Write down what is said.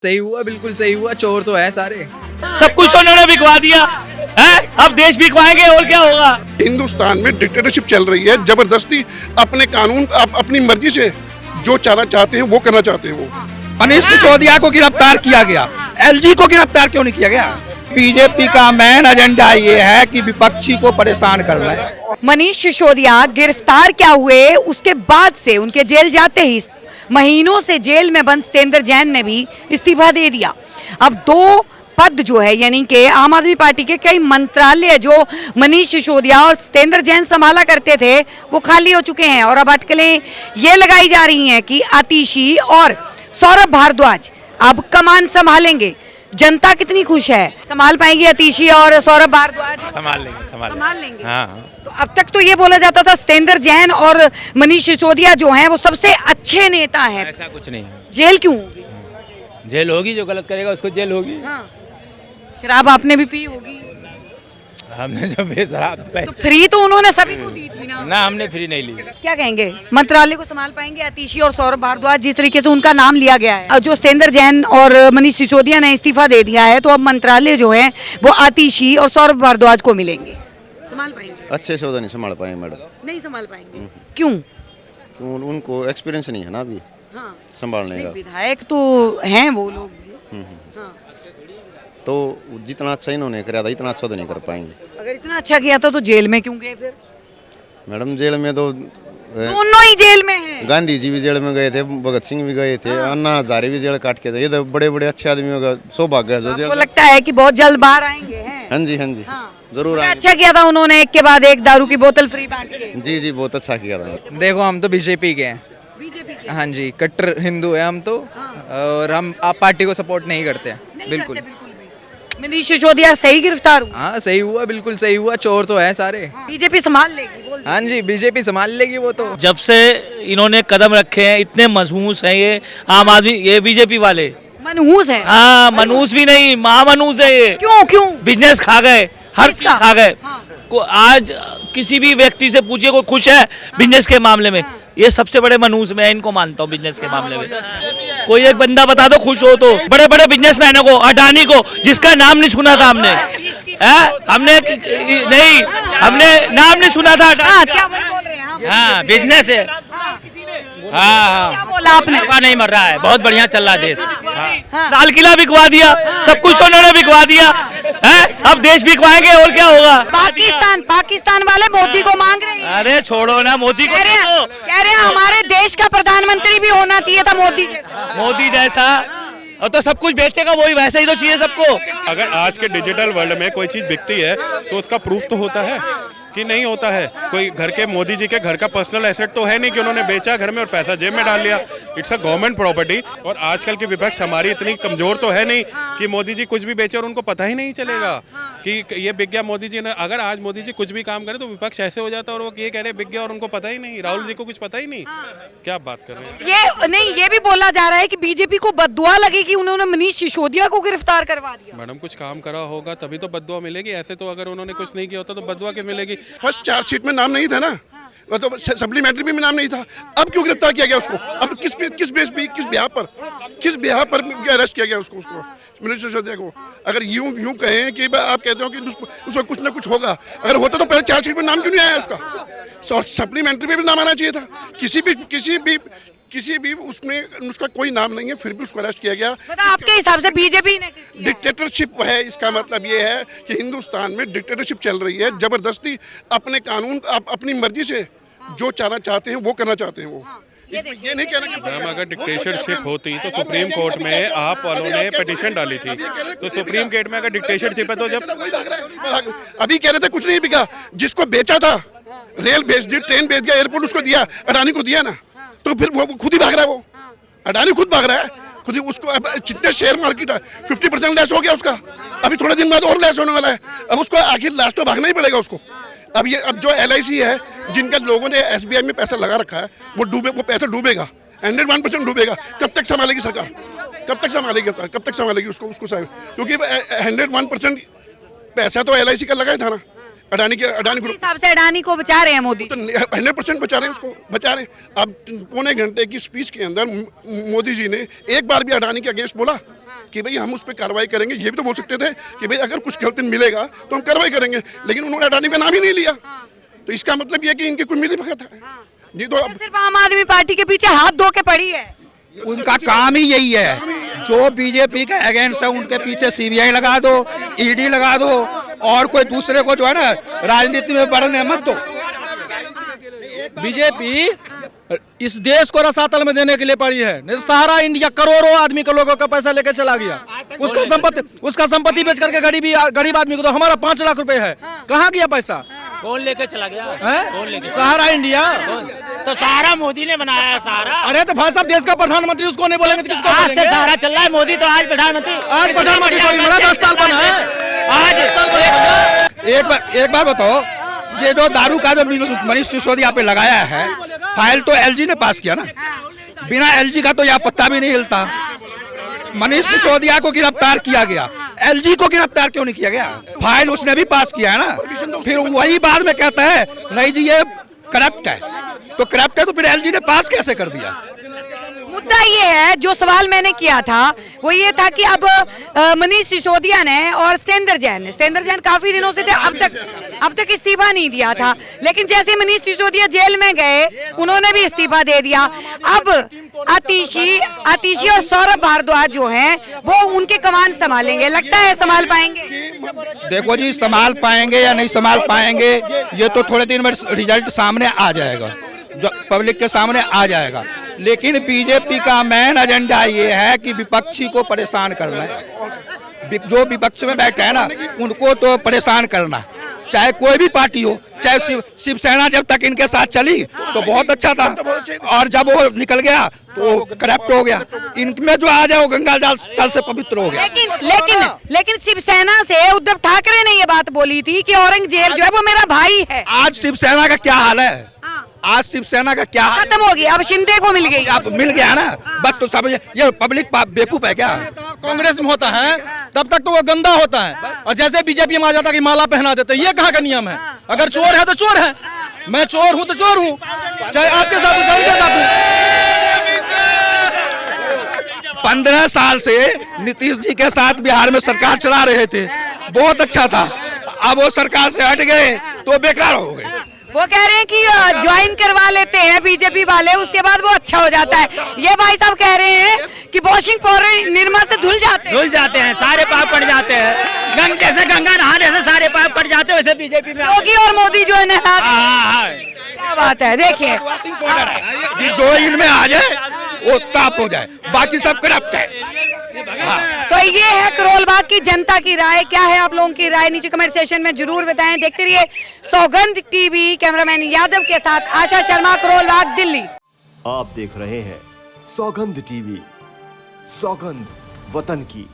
सही हुआ, बिल्कुल सही हुआ। चोर तो है सारे। सब कुछ तो उन्होंने बिकवा दिया है, अब देश बिकवाएंगे और क्या होगा। हिंदुस्तान में डिक्टेटरशिप चल रही है, जबरदस्ती अपने कानून अपनी मर्जी से जो चाहते हैं वो करना चाहते हैं वो। मनीष सिसोदिया को गिरफ्तार किया गया, एलजी को गिरफ्तार क्यों नहीं किया गया? बीजेपी का मेन एजेंडा ये है कि विपक्षी को परेशान करना है। मनीष सिसोदिया गिरफ्तार क्या हुए, उसके बाद से उनके जेल जाते ही महीनों से जेल में बंद सतेंद्र जैन ने भी इस्तीफा दे दिया। अब दो पद जो है यानी कि आम आदमी पार्टी के कई मंत्रालय जो मनीष सिसोदिया और सतेंद्र जैन संभाला करते थे वो खाली हो चुके हैं और अब अटकलें ये लगाई जा रही हैं कि आतिशी और सौरभ भारद्वाज अब कमान संभालेंगे। जनता कितनी खुश है? संभाल पाएंगे आतिशी और सौरभ भारद्वाज? संभाल लेंगे। हाँ। तो अब तक तो ये बोला जाता था सतेंद्र जैन और मनीष सिसोदिया जो हैं वो सबसे अच्छे नेता हैं। ऐसा कुछ नहीं है। जेल क्यों होगी? जेल होगी, जो गलत करेगा उसको जेल होगी। हाँ। शराब आपने भी पी होगी? हमने जो बेशराब तो पैसे फ्री तो उन्होंने सभी को दी थी ना। ना, हमने फ्री नहीं ली। क्या कहेंगे, मंत्रालय को संभाल पाएंगे आतिशी और सौरभ भारद्वाज? जिस तरीके से उनका नाम लिया गया है, जो सतेंद्र जैन और मनीष सिसोदिया ने इस्तीफा दे दिया है, तो अब मंत्रालय जो है वो आतिशी और सौरभ भारद्वाज को मिलेंगे। संभाल पाएंगे? अच्छे से उधर नहीं संभाल पाएंगे मैडम। नहीं संभाल पाएंगे। क्यों? क्यों? उनको एक्सपीरियंस नहीं है ना अभी हाँ। संभालने का। विधायक तो हैं वो लोग। हाँ। तो जितना अच्छा इन्होंने कराया था इतना अच्छा तो नहीं कर पाएंगे। अगर इतना अच्छा किया था तो जेल में क्यों गए फिर? मैडम जेल में तो दोनों ही जेल में हैं। गांधी जी भी जेल में गए थे, भगत सिंह भी गए थे, अन्ना हजारे भी जेल काट के गए। ये तो बड़े बड़े अच्छे आदमियों का सौभाग्य है जो जेल। आपको लगता है कि बहुत जल्द बाहर आएंगे हैं? हाँ जी, हाँ जी, जरूर बड़ा आएंगे। अच्छा किया था उन्होंने, एक के बाद एक दारू की बोतल फ्री बांट के। जी जी, बहुत अच्छा किया था। देखो, हम तो बीजेपी के हैं। बीजेपी के? हाँ जी, कट्टर हिंदू है हम तो। और हम आप पार्टी को सपोर्ट नहीं करते हैं। बिल्कुल। मनीष सिसोदिया सही गिरफ्तार हुआ? हाँ, सही हुआ, बिल्कुल सही हुआ। चोर तो है सारे। बीजेपी संभाल लेगी बोल दो। हाँ जी, बीजेपी संभाल लेगी वो तो। जब से इन्होंने कदम रखे हैं, इतने मजबूत हैं ये आम आदमी, ये बीजेपी वाले। मनहूस है? हाँ, मनूस भी नहीं, महामनूस है ये। क्यों? बिजनेस खा गए, हर चीज किसका? खा गए। हाँ। आज किसी भी व्यक्ति से पूछिए कोई खुश है बिजनेस के मामले में? ये सबसे बड़े मनूस में इनको मानता हूँ बिजनेस के मामले में। कोई एक बंदा बता दो खुश हो तो। बड़े बड़े बिजनेसमैनों को, अडानी को, जिसका नाम नहीं सुना था हमने, हमने नहीं, हमने नाम नहीं सुना था। क्या बोल रहे हैं? हाँ, बिजनेस है। हाँ, क्या बोला आपने? नहीं मर रहा है, बहुत बढ़िया चल रहा है देश। लाल किला बिकवा दिया, सब कुछ तो उन्होंने बिकवा दिया है, अब देश बिकवाएंगे और क्या होगा। पाकिस्तान वाले मोदी को मांग रहे हैं। अरे छोड़ो ना मोदी को। कह रहे हैं हमारे देश का प्रधानमंत्री भी होना चाहिए था मोदी जैसा। और तो सब कुछ बेचेगा वही, वैसे ही तो चाहिए सबको। अगर आज के डिजिटल वर्ल्ड में कोई चीज बिकती है तो उसका प्रूफ तो होता है कि नहीं होता है। कोई घर के मोदी जी के घर का पर्सनल एसेट तो है नहीं कि उन्होंने बेचा घर में और पैसा जेब में डाल लिया। It's a government property. और आजकल की विपक्ष हमारी इतनी कमजोर तो है नहीं कि मोदी जी कुछ भी बेचे और उनको पता ही नहीं चलेगा कि ये बिक गया मोदी जी ने। अगर आज मोदी जी कुछ भी काम करे तो विपक्ष ऐसे हो जाता है और वो ये कह रहे बिक गया और उनको पता ही नहीं। राहुल जी को कुछ पता ही नहीं। क्या बात कर रहे हैं? ये भी बोला जा रहा है कि बीजेपी को बद्दुआ लगी कि उन्होंने मनीष सिसोदिया को गिरफ्तार करवा दिया। मैडम, कुछ काम करा होगा तभी तो बद्दुआ मिलेगी। ऐसे तो अगर उन्होंने कुछ नहीं किया होता तो बद्दुआ क्यों मिलेगी? फर्स्ट चार्जशीट में नाम नहीं था ना, वो तो सप्लीमेंट्री में भी नाम नहीं था। अब क्यों गिरफ्तार किया गया उसको? अब किस बिहार पर अरेस्ट किया गया उसको मनीष सिसोदिया को? अगर यूं कहें कि आप कहते हो कि उसको कुछ ना कुछ होगा, अगर होता तो पहले चार्जशीट में नाम क्यों नहीं आया उसका? सप्लीमेंट्री में भी नाम आना चाहिए था। किसी भी उसमें उसका कोई नाम नहीं है, फिर भी उसको अरेस्ट किया गया। आपके हिसाब से बीजेपी ने डिक्टेटरशिप है, इसका मतलब ये है कि हिंदुस्तान में डिक्टेटरशिप चल रही है, जबरदस्ती अपने कानून अपनी मर्जी से जो चाहते हैं वो करना चाहते हैं वो। ये नहीं कहना कि मैम, अगर डिक्टेटरशिप होती तो सुप्रीम कोर्ट में आप वालों ने पिटीशन डाली थी। तो सुप्रीम कोर्ट में अगर डिक्टेटरशिप है तो जब अभी कह रहे थे कुछ नहीं बिका, जिसको बेचा था रेल भेज दी, ट्रेन भेज दिया, एयरपोर्ट उसको दिया, अडानी को दिया ना, तो फिर वो खुद ही भाग रहा है। वो अडानी खुद भाग रहा है, खुद ही। उसको जितने शेयर मार्केट है 50% लेस हो गया उसका, अभी थोड़े दिन बाद और लेस होने वाला है। अब उसको आखिर लास्ट तो भागना ही पड़ेगा उसको। अब जो LIC है, जिनका लोगों ने SBI में पैसा लगा रखा है, वो पैसा डूबेगा, 101% डूबेगा। कब तक संभालेगी सरकार? कब तक संभालेगी उसको साहब? क्योंकि 101% पैसा तो LIC का लगा ही था ना। अडानी अपने ग्रुप हिसाब से अडानी को बचा रहे हैं मोदी। तो 100% बचा रहे हैं, उसको बचा रहे हैं। अब पौने घंटे की स्पीच के अंदर मोदी जी ने एक बार भी अडानी के अगेंस्ट बोला कि भाई हम उस पर कार्रवाई करेंगे। ये भी तो बोल सकते थे कि भाई अगर कुछ गलती मिलेगा तो हम कार्रवाई करेंगे, लेकिन उन्होंने अडानी का नाम ही नहीं लिया। तो इसका मतलब ये कि इनकी कोई मिली भगत है। ये तो अब सिर्फ आम आदमी पार्टी के पीछे हाथ धो के पड़ी है। उनका काम ही यही है, जो बीजेपी के अगेंस्ट है उनके पीछे सीबीआई लगा दो, ईडी लगा दो, और कोई दूसरे को जो है ना राजनीति में बढ़ने मत दो। बीजेपी इस देश को रसातल में देने के लिए पड़ी है, नहीं तो सारा इंडिया करोड़ों आदमी के लोगों का पैसा लेकर चला गया। उसका संपत्ति बेच करके गरीब आदमी को, तो हमारा 5 लाख रुपए है, कहाँ गया पैसा? कौन लेके चला गया? कौन लेके? सहारा इंडिया तो सहारा मोदी ने बनाया है सहारा। अरे तो भाई साहब देश का प्रधानमंत्री, उसको नहीं बोलेंगे तो किसको आज से बोलेंगे? सहारा चल रहा है, मोदी तो आज प्रधानमंत्री सॉरी मेरा 10 साल बना है आज। एक बार बताओ, ये जो दारू का जो मनीष सिसोदिया पे लगाया है फाइल, तो एलजी ने पास किया ना, बिना एलजी का तो यहाँ पत्ता भी नहीं हिलता। मनीष सिसोदिया को गिरफ्तार किया गया, एलजी को गिरफ्तार क्यों नहीं किया गया? फाइल उसने भी पास किया है ना। फिर वही बाद में कहता है नहीं जी ये करप्ट है, तो करप्ट है तो फिर एलजी ने पास कैसे कर दिया? मुद्दा ये है, जो सवाल मैंने किया था वो ये था कि अब मनीष सिसोदिया ने और सतेंद्र जैन काफी दिनों से थे, अब तक इस्तीफा नहीं दिया था, लेकिन जैसे मनीष सिसोदिया जेल में गए उन्होंने भी इस्तीफा दे दिया। अब आतिशी और सौरभ भारद्वाज जो हैं वो उनके कमान संभालेंगे, लगता है संभाल पाएंगे? देखो जी, संभाल पाएंगे या नहीं संभाल पाएंगे ये तो थोड़े दिन में रिजल्ट सामने आ जाएगा, जो पब्लिक के सामने आ जाएगा। लेकिन बीजेपी का मेन एजेंडा ये है कि विपक्षी को परेशान करना है। जो विपक्ष में बैठे हैं ना उनको तो परेशान करना, चाहे कोई भी पार्टी हो, चाहे शिवसेना जब तक इनके साथ चली तो बहुत अच्छा था, और जब वो निकल गया तो करप्ट हो गया। इनमें जो आ जाए वो गंगा जल से पवित्र हो गया। लेकिन शिवसेना से उद्धव ठाकरे ने ये बात बोली थी कि औरंगजेब जो है वो मेरा भाई है। आज शिवसेना का क्या हाल है? आज शिवसेना का क्या हाल? खत्म हो गया, अब शिंदे को मिल गई। अब मिल गया ना, बस तो सब ये पब्लिक बेवकूफ है क्या? कांग्रेस में होता है तब तक तो वो गंदा होता है, और जैसे बीजेपी में आ जाता है कि माला पहना देते, ये कहाँ का नियम है? अगर चोर है तो चोर है, मैं चोर हूँ तो चोर हूँ, चाहे आपके साथ हो चाहे उनके साथ हूँ। 15 साल से नीतीश जी के साथ बिहार में सरकार चला रहे थे, बहुत अच्छा था। अब वो सरकार से हट गए तो बेकार हो गए। वो कह रहे हैं कि ज्वाइन करवा लेते हैं बीजेपी वाले, उसके बाद वो अच्छा हो जाता है। ये भाई साहब कह रहे हैं कि वॉशिंग पाउडर निरमा से धुल जाते हैं, सारे पाप कट जाते हैं। जैसे गंगा नहाने से सारे पाप कट जाते हैं, वैसे बीजेपी में योगी और मोदी जो है ना, क्या बात है। देखिए जो इनमें आ जाए वो साफ हो जाए, बाकी सब करप्ट है। तो ये है करोल बाग की जनता की राय। क्या है आप लोगों की राय? नीचे कमेंट सेशन में जरूर बताएं। देखते रहिए सौगंध टीवी। कैमरामैन यादव के साथ आशा शर्मा, करोल बाग, दिल्ली। आप देख रहे हैं सौगंध टीवी, सौगंध वतन की।